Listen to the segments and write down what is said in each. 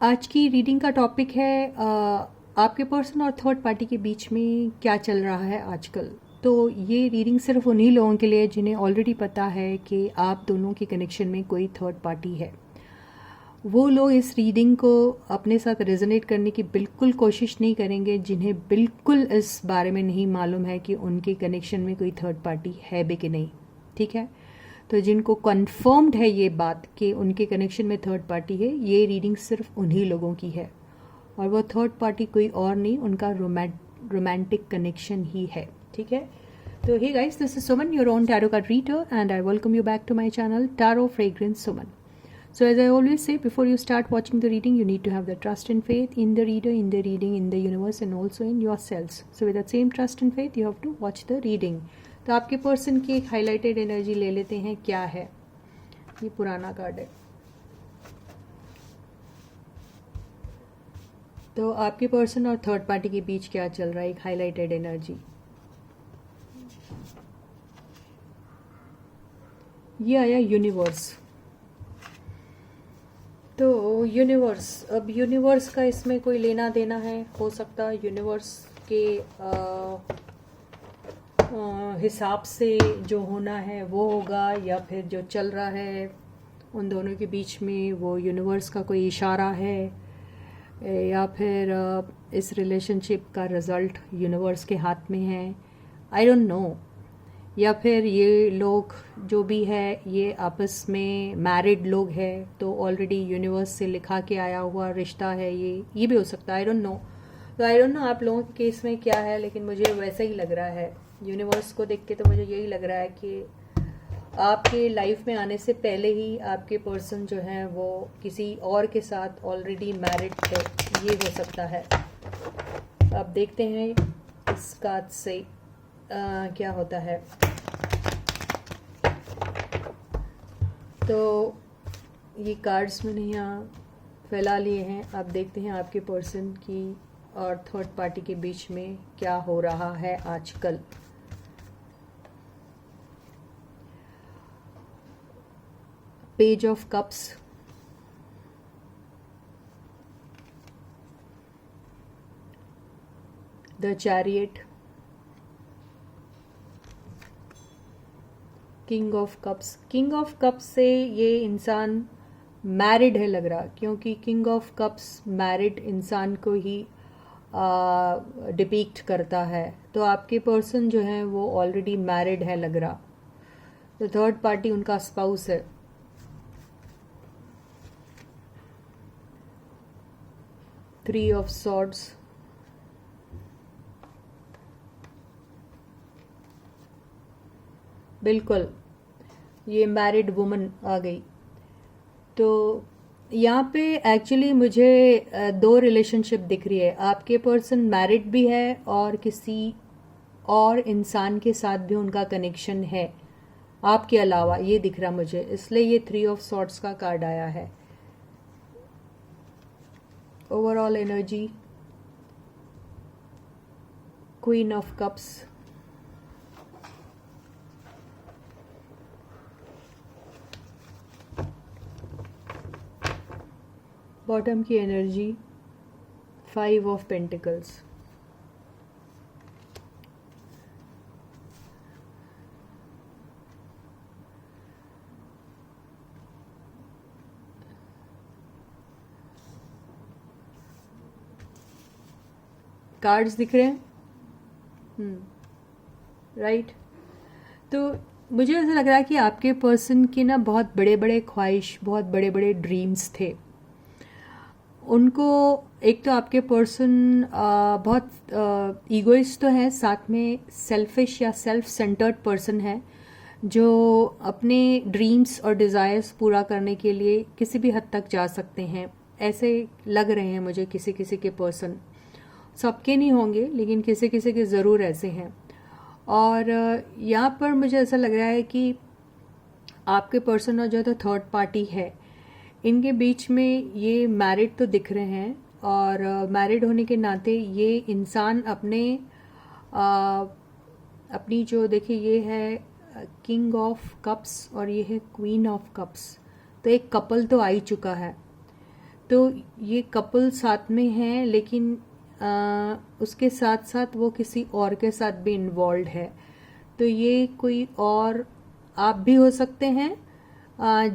आज की रीडिंग का टॉपिक है आपके पर्सन और थर्ड पार्टी के बीच में क्या चल रहा है आजकल। तो ये रीडिंग सिर्फ उन्हीं लोगों के लिए जिन्हें ऑलरेडी पता है कि आप दोनों के कनेक्शन में कोई थर्ड पार्टी है। वो लोग इस रीडिंग को अपने साथ रेजोनेट करने की बिल्कुल कोशिश नहीं करेंगे जिन्हें बिल्कुल इस बारे में नहीं मालूम है कि उनके कनेक्शन में कोई थर्ड पार्टी है भी कि नहीं। ठीक है, तो जिनको कन्फर्म्ड है ये बात कि उनके कनेक्शन में थर्ड पार्टी है, ये रीडिंग सिर्फ उन्हीं लोगों की है और वो थर्ड पार्टी कोई और नहीं, उनका रोमांटिक कनेक्शन ही है। ठीक है, तो hey guys, this is Suman, your own tarot card reader, and I welcome you back to my channel tarot fragrance Suman. So as I always say, before you start watching the reading, you need to have the trust and faith in the reader, in the reading, in the universe, and also in yourselves. So with that same trust and faith, you have to watch the reading. तो आपके person की एक highlighted energy ले लेते हैं, क्या है। ये पुराना कार्ड है। तो आपके पर्सन और थर्ड पार्टी के बीच क्या चल रहा है, एक हाईलाइटेड एनर्जी। ये आया यूनिवर्स। तो यूनिवर्स, अब यूनिवर्स का इसमें कोई लेना देना है, हो सकता है यूनिवर्स के हिसाब से जो होना है वो होगा, या फिर जो चल रहा है उन दोनों के बीच में वो यूनिवर्स का कोई इशारा है, या फिर इस रिलेशनशिप का रिजल्ट यूनिवर्स के हाथ में है, आई डोंट नो। या फिर ये लोग जो भी है ये आपस में मैरिड लोग हैं, तो ऑलरेडी यूनिवर्स से लिखा के आया हुआ रिश्ता है, ये भी हो सकता है, आई डोंट नो। तो आई डोंट नो आप लोगों के केस में क्या है, लेकिन मुझे वैसा ही लग रहा है। यूनिवर्स को देख के तो मुझे यही लग रहा है कि आपके लाइफ में आने से पहले ही आपके पर्सन जो है वो किसी और के साथ ऑलरेडी मैरिड थे, ये हो सकता है। अब देखते हैं इस कार्ड से क्या होता है। तो ये कार्ड्स मैंने यहाँ फैला लिए हैं। अब देखते हैं आपके पर्सन की और थर्ड पार्टी के बीच में क्या हो रहा है आजकल। Page of cups, the chariot, king of cups. King of cups से ये इंसान मैरिड है लग रहा, क्योंकि किंग ऑफ कप्स मैरिड इंसान को ही डिपिक्ट करता है। तो आपके पर्सन जो है वो ऑलरेडी मैरिड है लग रहा, तो थर्ड पार्टी उनका स्पाउस है। थ्री ऑफ सॉर्ड्स, बिल्कुल ये मैरिड वुमन आ गई। तो यहाँ पे एक्चुअली मुझे दो रिलेशनशिप दिख रही है। आपके पर्सन मैरिड भी है और किसी और इंसान के साथ भी उनका कनेक्शन है आपके अलावा, ये दिख रहा मुझे, इसलिए ये थ्री ऑफ सॉर्ड्स का कार्ड आया है। Overall energy, queen of cups, bottom की energy, five of pentacles. Cards दिख रहे हैं, राइट। तो मुझे ऐसा लग रहा है कि आपके पर्सन के ना बहुत बड़े बड़े ख्वाहिश, बहुत बड़े बड़े ड्रीम्स थे उनको। एक तो आपके पर्सन बहुत ईगोइस्ट तो है, साथ में सेल्फिश या सेल्फ सेंटर्ड पर्सन है, जो अपने ड्रीम्स और डिज़ायर्स पूरा करने के लिए किसी भी हद तक जा सकते हैं, ऐसे लग रहे हैं मुझे किसी किसी के पर्सन। सबके नहीं होंगे, लेकिन किसी किसी के ज़रूर ऐसे हैं। और यहाँ पर मुझे ऐसा लग रहा है कि आपके पर्सन और जो तो थर्ड पार्टी है, इनके बीच में ये मैरिड तो दिख रहे हैं, और मैरिड होने के नाते ये इंसान अपनी जो देखिए ये है किंग ऑफ कप्स और ये है क्वीन ऑफ कप्स, तो एक कपल तो आ ही चुका है। तो ये कपल साथ में हैं, लेकिन उसके साथ साथ वो किसी और के साथ भी इन्वॉल्व है। तो ये कोई और आप भी हो सकते हैं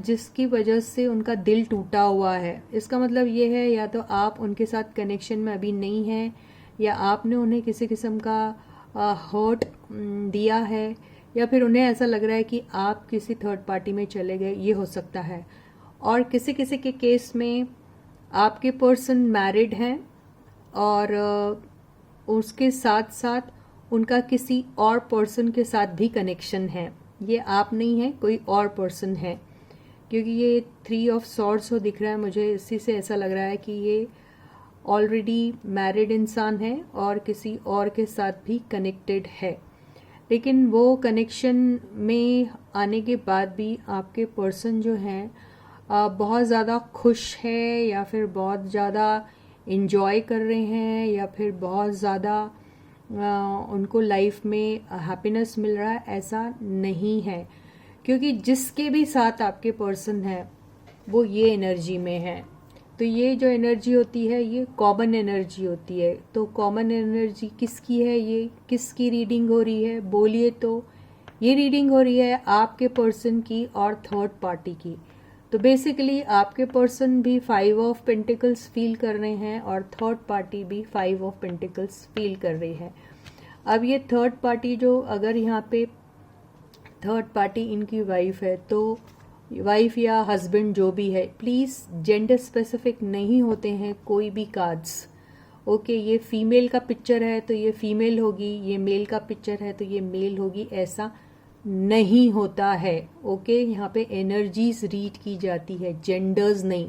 जिसकी वजह से उनका दिल टूटा हुआ है। इसका मतलब ये है या तो आप उनके साथ कनेक्शन में अभी नहीं हैं, या आपने उन्हें किसी किस्म का हर्ट दिया है, या फिर उन्हें ऐसा लग रहा है कि आप किसी थर्ड पार्टी में चले गए, ये हो सकता है। और किसी किसी के केस में आपके पर्सन मैरिड हैं और उसके साथ साथ उनका किसी और पर्सन के साथ भी कनेक्शन है। ये आप नहीं है, कोई और पर्सन है, क्योंकि ये 3 ऑफ सॉर्ड्स हो दिख रहा है मुझे। इसी से ऐसा लग रहा है कि ये ऑलरेडी मैरिड इंसान है और किसी और के साथ भी कनेक्टेड है। लेकिन वो कनेक्शन में आने के बाद भी आपके पर्सन जो हैं बहुत ज़्यादा खुश है, या फिर बहुत ज़्यादा इंजॉय कर रहे हैं, या फिर बहुत ज़्यादा उनको लाइफ में हैप्पीनेस मिल रहा है, ऐसा नहीं है। क्योंकि जिसके भी साथ आपके पर्सन है वो ये एनर्जी में है। तो ये जो एनर्जी होती है ये कॉमन एनर्जी होती है। तो कॉमन एनर्जी किसकी है, ये किसकी रीडिंग हो रही है बोलिए? तो ये रीडिंग हो रही है आपके पर्सन की और थर्ड पार्टी की। तो बेसिकली आपके पर्सन भी 5 ऑफ पेंटिकल्स फील कर रहे हैं और थर्ड पार्टी भी 5 ऑफ पेंटिकल्स फील कर रही है। अब ये थर्ड पार्टी जो, अगर यहाँ पे थर्ड पार्टी इनकी वाइफ है, तो वाइफ या हस्बैंड जो भी है, प्लीज़ जेंडर स्पेसिफिक नहीं होते हैं कोई भी कार्ड्स। ओके, ये फीमेल का पिक्चर है तो ये फीमेल होगी, ये मेल का पिक्चर है तो ये मेल होगी, ऐसा नहीं होता है। ओके, यहाँ पे एनर्जीज रीड की जाती है, जेंडर्स नहीं।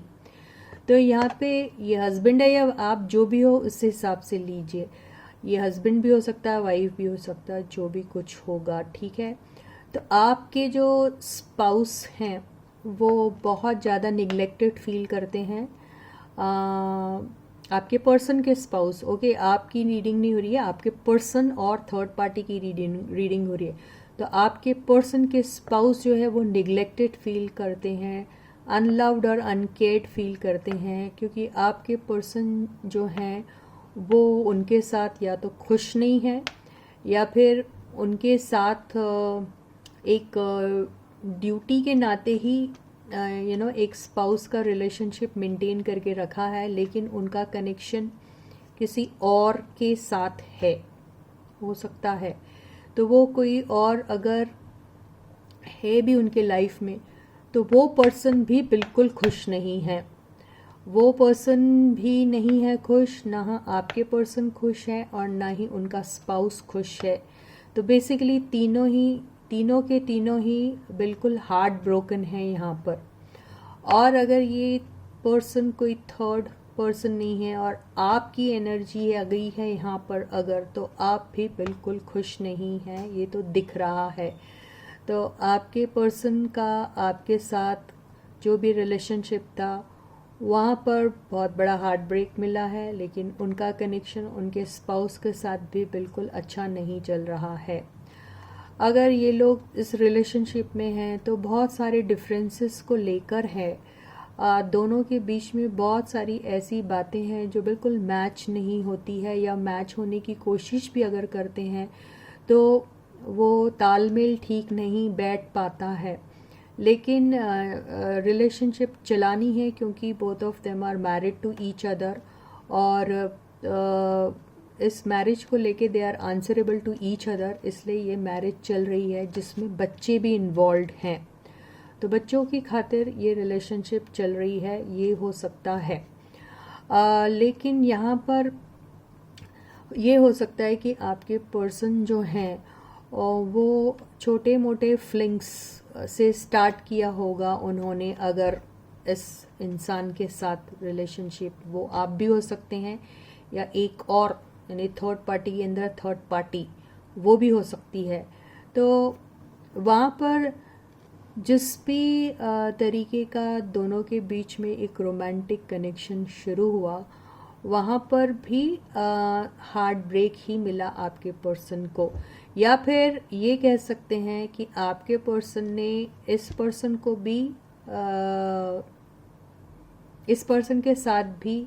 तो यहाँ पे ये हस्बैंड है या आप जो भी हो उस हिसाब से लीजिए। ये हस्बैंड भी हो सकता है, वाइफ भी हो सकता है, जो भी कुछ होगा, ठीक है। तो आपके जो स्पाउस हैं वो बहुत ज़्यादा निगलेक्टेड फील करते हैं। आपके पर्सन के स्पाउस, ओके, आपकी रीडिंग नहीं हो रही है, आपके पर्सन और थर्ड पार्टी की रीडिंग हो रही है। तो आपके पर्सन के स्पाउस जो है वो निगलेक्टेड फील करते हैं, अनलव्ड और अनकेयर्ड फील करते हैं, क्योंकि आपके पर्सन जो हैं वो उनके साथ या तो खुश नहीं है, या फिर उनके साथ एक ड्यूटी के नाते ही एक स्पाउस का रिलेशनशिप मेंटेन करके रखा है, लेकिन उनका कनेक्शन किसी और के साथ है, हो सकता है। तो वो कोई और अगर है भी उनके लाइफ में, तो वो पर्सन भी बिल्कुल खुश नहीं है। वो पर्सन भी नहीं है खुश, ना आपके पर्सन खुश है और ना ही उनका स्पाउस खुश है। तो बेसिकली तीनों के तीनों ही बिल्कुल हार्ट ब्रोकन है यहाँ पर। और अगर ये पर्सन कोई थर्ड पर्सन नहीं है और आपकी एनर्जी आ गई है यहाँ पर अगर, तो आप भी बिल्कुल खुश नहीं हैं, ये तो दिख रहा है। तो आपके पर्सन का आपके साथ जो भी रिलेशनशिप था वहाँ पर बहुत बड़ा हार्ट ब्रेक मिला है, लेकिन उनका कनेक्शन उनके स्पाउस के साथ भी बिल्कुल अच्छा नहीं चल रहा है। अगर ये लोग इस रिलेशनशिप में हैं तो बहुत सारे डिफरेंसेस को लेकर है। दोनों के बीच में बहुत सारी ऐसी बातें हैं जो बिल्कुल मैच नहीं होती है, या मैच होने की कोशिश भी अगर करते हैं तो वो तालमेल ठीक नहीं बैठ पाता है। लेकिन रिलेशनशिप चलानी है, क्योंकि both of them are married to each other, और इस मैरिज को लेके they are answerable to each other, इसलिए ये मैरिज चल रही है जिसमें बच्चे भी इन्वॉल्व हैं। तो बच्चों की खातिर ये रिलेशनशिप चल रही है, ये हो सकता है। लेकिन यहाँ पर ये हो सकता है कि आपके पर्सन जो हैं वो छोटे मोटे फ्लिंग्स से स्टार्ट किया होगा उन्होंने, अगर इस इंसान के साथ रिलेशनशिप, वो आप भी हो सकते हैं, या एक और यानी थर्ड पार्टी के अंदर थर्ड पार्टी वो भी हो सकती है। तो वहाँ पर जिस भी तरीके का दोनों के बीच में एक रोमांटिक कनेक्शन शुरू हुआ, वहाँ पर भी हार्ट ब्रेक ही मिला आपके पर्सन को। या फिर ये कह सकते हैं कि आपके पर्सन ने इस पर्सन को भी इस पर्सन के साथ भी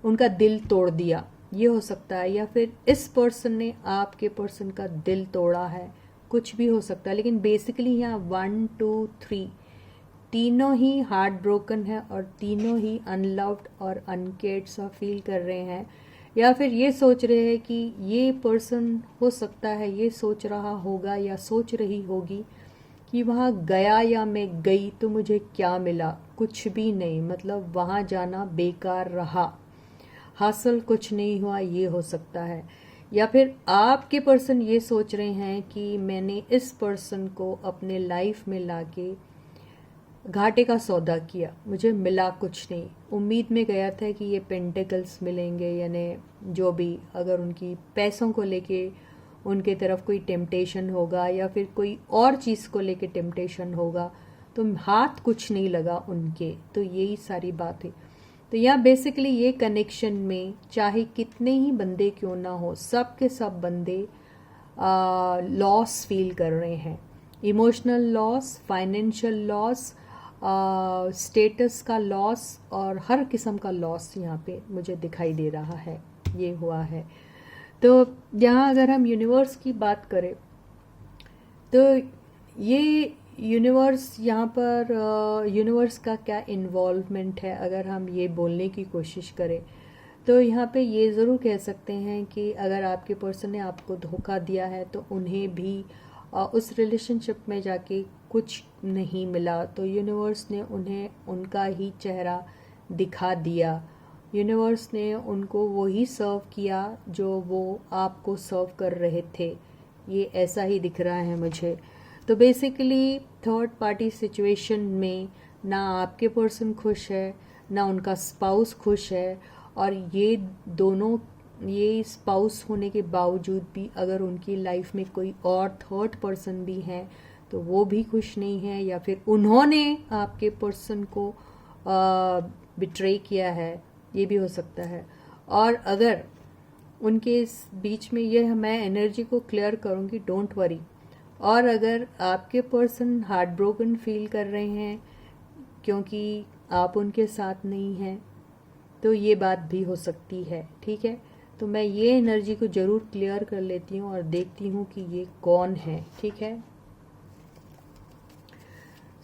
उनका दिल तोड़ दिया, ये हो सकता है, या फिर इस पर्सन ने आपके पर्सन का दिल तोड़ा है, कुछ भी हो सकता है। लेकिन बेसिकली यहाँ 1 2 3 तीनों ही हार्ट ब्रोकन है और तीनों ही अनलव्ड और अनकेयर्ड सा फील कर रहे हैं, या फिर ये सोच रहे हैं कि ये पर्सन हो सकता है ये सोच रहा होगा या सोच रही होगी कि वहाँ गया या मैं गई तो मुझे क्या मिला, कुछ भी नहीं, मतलब वहाँ जाना बेकार रहा, हासिल कुछ नहीं हुआ, ये हो सकता है। या फिर आपके पर्सन ये सोच रहे हैं कि मैंने इस पर्सन को अपने लाइफ में लाके घाटे का सौदा किया, मुझे मिला कुछ नहीं, उम्मीद में गया था कि ये पेंटिकल्स मिलेंगे, यानी जो भी, अगर उनकी पैसों को लेके उनके तरफ कोई टेम्पटेशन होगा या फिर कोई और चीज़ को लेके टेम्पटेशन होगा, तो हाथ कुछ नहीं लगा उनके, तो यही सारी बात है। तो यहाँ बेसिकली ये कनेक्शन में चाहे कितने ही बंदे क्यों ना हो, सब के सब बंदे लॉस फील कर रहे हैं, emotional loss, financial loss, status का लॉस और हर किस्म का लॉस यहाँ पे मुझे दिखाई दे रहा है, ये हुआ है। तो यहाँ अगर हम यूनिवर्स की बात करें तो ये यूनिवर्स, यहाँ पर यूनिवर्स का क्या इन्वॉल्वमेंट है, अगर हम ये बोलने की कोशिश करें तो यहाँ पे ये ज़रूर कह सकते हैं कि अगर आपके पर्सन ने आपको धोखा दिया है तो उन्हें भी उस रिलेशनशिप में जाके कुछ नहीं मिला, तो यूनिवर्स ने उन्हें उनका ही चेहरा दिखा दिया, यूनिवर्स ने उनको वही सर्व किया जो वो आपको सर्व कर रहे थे, ये ऐसा ही दिख रहा है मुझे। तो बेसिकली थर्ड पार्टी सिचुएशन में ना आपके पर्सन खुश है ना उनका स्पाउस खुश है, और ये दोनों, ये स्पाउस होने के बावजूद भी अगर उनकी लाइफ में कोई और थर्ड पर्सन भी है तो वो भी खुश नहीं है, या फिर उन्होंने आपके पर्सन को बिट्रे किया है, ये भी हो सकता है। और अगर उनके इस बीच में, ये मैं एनर्जी को क्लियर करूँगी, डोंट वरी, और अगर आपके पर्सन हार्ट ब्रोकन फील कर रहे हैं क्योंकि आप उनके साथ नहीं हैं, तो ये बात भी हो सकती है, ठीक है। तो मैं ये एनर्जी को ज़रूर क्लियर कर लेती हूँ और देखती हूँ कि ये कौन है, ठीक है।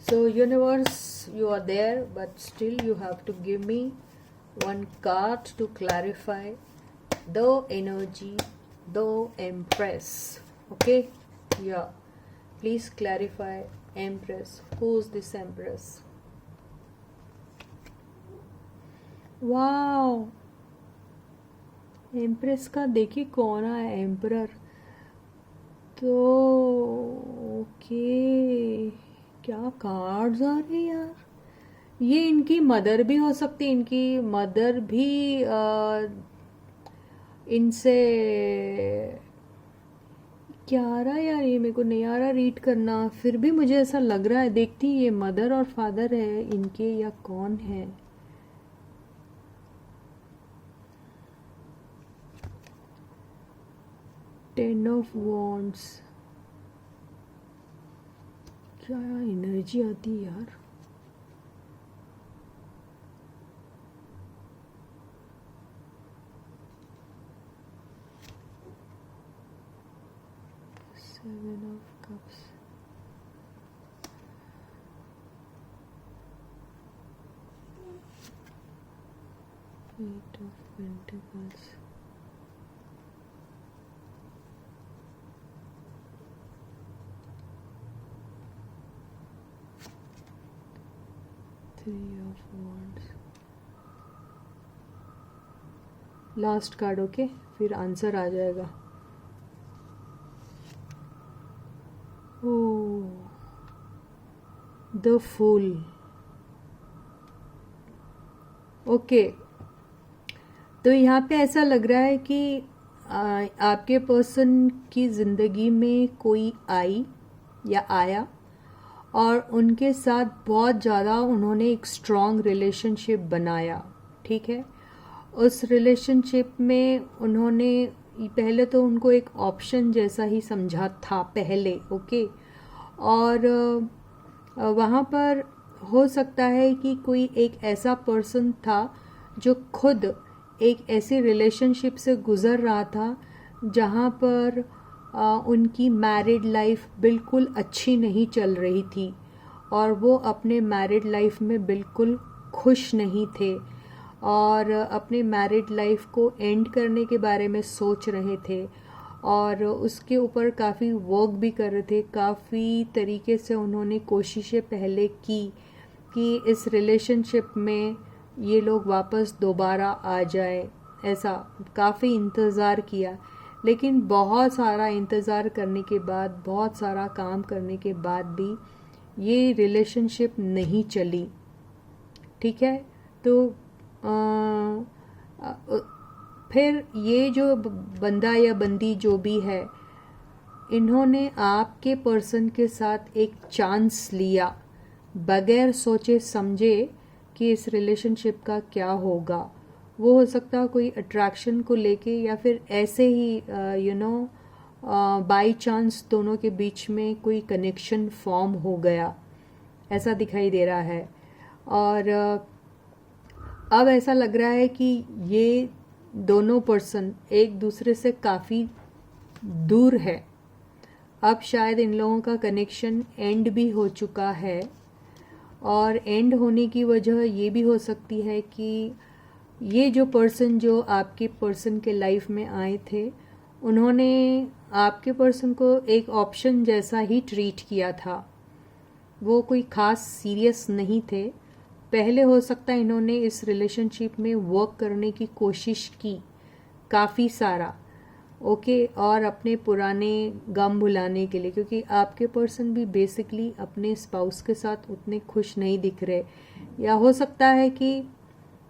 So universe, you are there but still you have to give me one card to clarify the energy, the Empress. Okay, yeah, please clarify Empress. Who's this Empress? Wow, Empress का देखिए कौन आया, एम्परर। तो okay, क्या cards आ रहे हैं यार, ये इनकी मदर भी हो सकती है, इनकी मदर भी इनसे, क्या आ रहा है यार, ये मेरे को नहीं आ रहा रीड करना, फिर भी मुझे ऐसा लग रहा है, देखती ये मदर और फादर है इनके या कौन है। टेन ऑफ वॉन्ड्स, क्या एनर्जी आती है यार, Seven of Cups, Eight of Pentacles, Three of Wands। Last card, okay, फिर आंसर आ जाएगा। The fool, okay. तो यहाँ पे ऐसा लग रहा है कि आपके पर्सन की ज़िंदगी में कोई आई या आया और उनके साथ बहुत ज़्यादा उन्होंने एक स्ट्रॉन्ग रिलेशनशिप बनाया, ठीक है। उस रिलेशनशिप में उन्होंने पहले तो उनको एक ऑप्शन जैसा ही समझा था पहले, ओके, और वहाँ पर हो सकता है कि कोई एक ऐसा पर्सन था जो खुद एक ऐसी रिलेशनशिप से गुज़र रहा था जहाँ पर उनकी मैरिड लाइफ बिल्कुल अच्छी नहीं चल रही थी और वो अपने मैरिड लाइफ में बिल्कुल खुश नहीं थे और अपने मैरिड लाइफ को एंड करने के बारे में सोच रहे थे और उसके ऊपर काफ़ी वर्क भी कर रहे थे। काफ़ी तरीके से उन्होंने कोशिशें पहले की कि इस रिलेशनशिप में ये लोग वापस दोबारा आ जाए, ऐसा काफ़ी इंतज़ार किया। लेकिन बहुत सारा इंतज़ार करने के बाद, बहुत सारा काम करने के बाद भी ये रिलेशनशिप नहीं चली। ठीक है, तो फिर ये जो बंदा या बंदी जो भी है, इन्होंने आपके पर्सन के साथ एक चांस लिया बगैर सोचे समझे कि इस रिलेशनशिप का क्या होगा। वो हो सकता है कोई अट्रैक्शन को लेके या फिर ऐसे ही बाय चांस दोनों के बीच में कोई कनेक्शन फॉर्म हो गया, ऐसा दिखाई दे रहा है। और अब ऐसा लग रहा है कि ये दोनों पर्सन एक दूसरे से काफ़ी दूर है। अब शायद इन लोगों का कनेक्शन एंड भी हो चुका है और एंड होने की वजह ये भी हो सकती है कि ये जो पर्सन जो आपके पर्सन के लाइफ में आए थे, उन्होंने आपके पर्सन को एक ऑप्शन जैसा ही ट्रीट किया था। वो कोई ख़ास सीरियस नहीं थे। पहले हो सकता है इन्होंने इस रिलेशनशिप में वर्क करने की कोशिश की काफ़ी सारा, ओके, और अपने पुराने गम भुलाने के लिए, क्योंकि आपके पर्सन भी बेसिकली अपने स्पाउस के साथ उतने खुश नहीं दिख रहे। या हो सकता है कि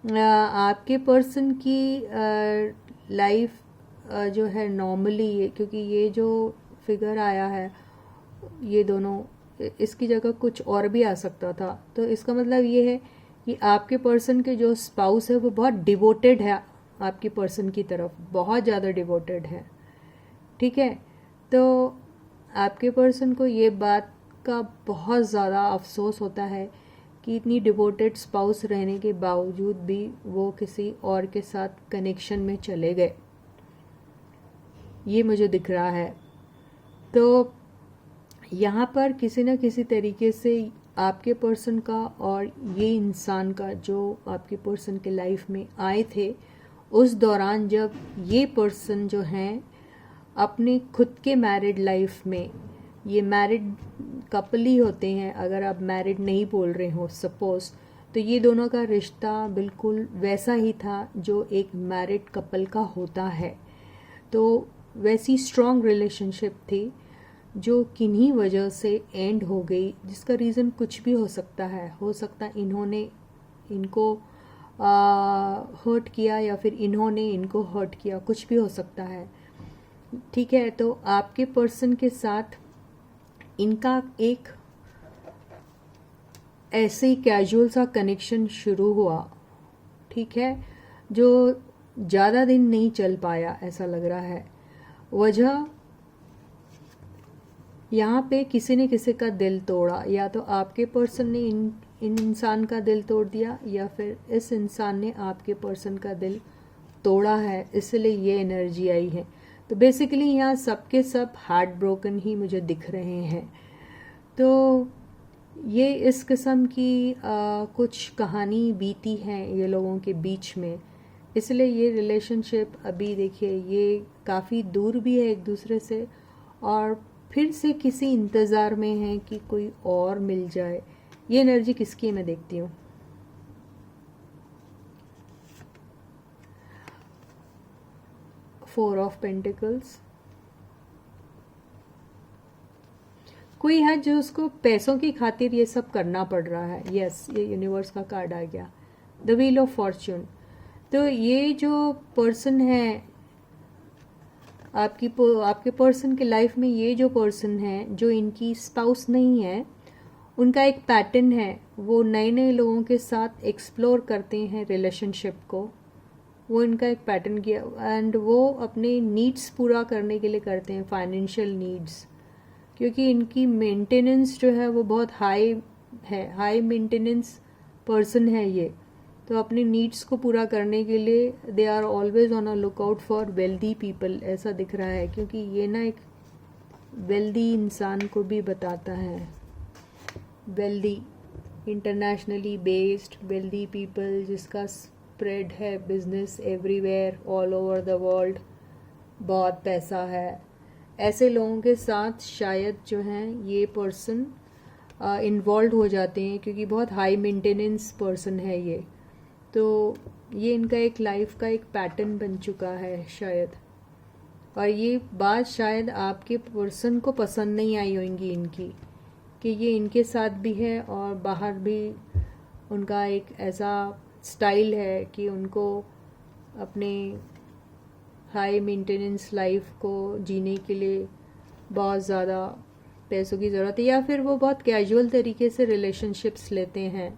आपके पर्सन की लाइफ जो है नॉर्मली, क्योंकि ये जो फिगर आया है ये दोनों, इसकी जगह कुछ और भी आ सकता था। तो इसका मतलब ये है कि आपके पर्सन के जो स्पाउस है वो बहुत डिवोटेड है आपके पर्सन की तरफ, बहुत ज़्यादा डिवोटेड है। ठीक है, तो आपके पर्सन को ये बात का बहुत ज़्यादा अफसोस होता है कि इतनी डिवोटेड स्पाउस रहने के बावजूद भी वो किसी और के साथ कनेक्शन में चले गए, ये मुझे दिख रहा है। तो यहाँ पर किसी न किसी तरीके से आपके पर्सन का और ये इंसान का जो आपके पर्सन के लाइफ में आए थे, उस दौरान जब ये पर्सन जो हैं अपने खुद के मैरिड लाइफ में, ये मैरिड कपल ही होते हैं, अगर आप मैरिड नहीं बोल रहे हो सपोज, तो ये दोनों का रिश्ता बिल्कुल वैसा ही था जो एक मैरिड कपल का होता है। तो वैसी स्ट्रॉन्ग रिलेशनशिप थी जो किन्हीं वजह से एंड हो गई, जिसका रीज़न कुछ भी हो सकता है। हो सकता है इन्होंने इनको हर्ट किया या फिर इन्होंने इनको हर्ट किया, कुछ भी हो सकता है। ठीक है, तो आपके पर्सन के साथ इनका एक ऐसे ही कैजुअल सा कनेक्शन शुरू हुआ, ठीक है, जो ज़्यादा दिन नहीं चल पाया, ऐसा लग रहा है। वजह यहाँ पे किसी ने किसी का दिल तोड़ा, या तो आपके पर्सन ने इन इंसान का दिल तोड़ दिया या फिर इस इंसान ने आपके पर्सन का दिल तोड़ा है, इसलिए ये एनर्जी आई है। तो बेसिकली यहाँ सबके सब हार्ट ब्रोकन ही मुझे दिख रहे हैं। तो ये इस किस्म की कुछ कहानी बीती है ये लोगों के बीच में, इसलिए ये रिलेशनशिप अभी देखिए ये काफ़ी दूर भी है एक दूसरे से और फिर से किसी इंतज़ार में है कि कोई और मिल जाए। ये एनर्जी किसकी है मैं देखती हूँ। फोर ऑफ पेंटिकल्स, कोई है जो उसको पैसों की खातिर ये सब करना पड़ रहा है। यस, ये यूनिवर्स का कार्ड आ गया, द व्हील ऑफ फॉर्च्यून। तो ये जो पर्सन है आपके पर्सन के लाइफ में, ये जो पर्सन है जो इनकी स्पाउस नहीं है, उनका एक पैटर्न है, वो नए नए लोगों के साथ एक्सप्लोर करते हैं रिलेशनशिप को। वो इनका एक पैटर्न किया एंड वो अपने नीड्स पूरा करने के लिए करते हैं, फाइनेंशियल नीड्स, क्योंकि इनकी मेंटेनेंस जो है वो बहुत हाई है, हाई मेंटेनेंस पर्सन है ये। तो अपने नीड्स को पूरा करने के लिए they are always on a lookout for wealthy people, ऐसा दिख रहा है, क्योंकि ये ना एक वेल्दी इंसान को भी बताता है। Wealthy, internationally based wealthy people, जिसका स्प्रेड है business everywhere all over the world, बहुत पैसा है, ऐसे लोगों के साथ शायद जो हैं ये पर्सन इन्वॉल्व हो जाते हैं, क्योंकि बहुत हाई मेंटेनेंस पर्सन है ये। तो ये इनका एक लाइफ का एक पैटर्न बन चुका है शायद, और ये बात शायद आपके पर्सन को पसंद नहीं आई होंगी इनकी, कि ये इनके साथ भी है और बाहर भी उनका एक ऐसा स्टाइल है कि उनको अपने हाई मेंटेनेंस लाइफ को जीने के लिए बहुत ज़्यादा पैसों की ज़रूरत है, या फिर वो बहुत कैजुअल तरीके से रिलेशनशिप्स लेते हैं,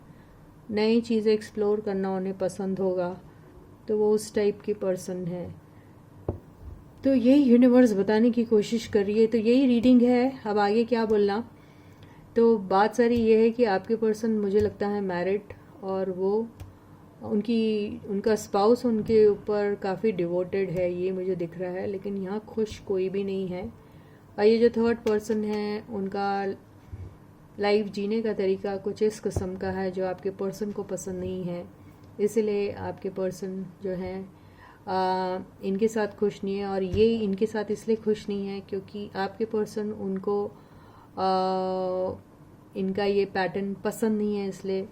नई चीज़ें एक्सप्लोर करना उन्हें पसंद होगा, तो वो उस टाइप की पर्सन है। तो यही यूनिवर्स बताने की कोशिश कर रही है। तो यही रीडिंग है, अब आगे क्या बोलना। तो बात सारी ये है कि आपके पर्सन मुझे लगता है मैरिड, और वो उनका स्पाउस उनके ऊपर काफ़ी डिवोटेड है, ये मुझे दिख रहा है, लेकिन यहाँ खुश कोई भी नहीं है। और ये जो थर्ड पर्सन है उनका लाइफ जीने का तरीका कुछ इस किस्म का है जो आपके पर्सन को पसंद नहीं है, इसलिए आपके पर्सन जो है इनके साथ खुश नहीं है। और ये इनके साथ इसलिए खुश नहीं है क्योंकि आपके पर्सन उनको इनका ये पैटर्न पसंद नहीं है, इसलिए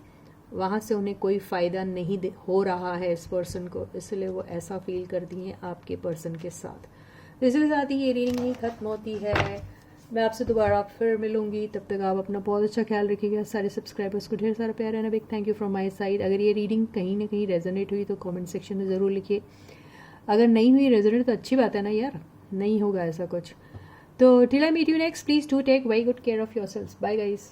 वहाँ से उन्हें कोई फ़ायदा नहीं हो रहा है इस पर्सन को, इसलिए वो ऐसा फील करती हैं आपके पर्सन के साथ। तो इसके साथ ही ये रीडिंग नहीं ख़त्म होती है। मैं आपसे दोबारा फिर मिलूंगी, तब तक आप अपना बहुत अच्छा ख्याल रखिएगा। सारे सब्सक्राइबर्स को ढेर सारा प्यार है, big thank you from my side. अगर ये रीडिंग कहीं ना कहीं रेजोनेट हुई तो कमेंट सेक्शन में ज़रूर लिखिए, अगर नहीं हुई रेजोनेट तो अच्छी बात है ना यार, नहीं होगा ऐसा कुछ। तो till I meet you next, please do take very good care of yourselves. Bye guys.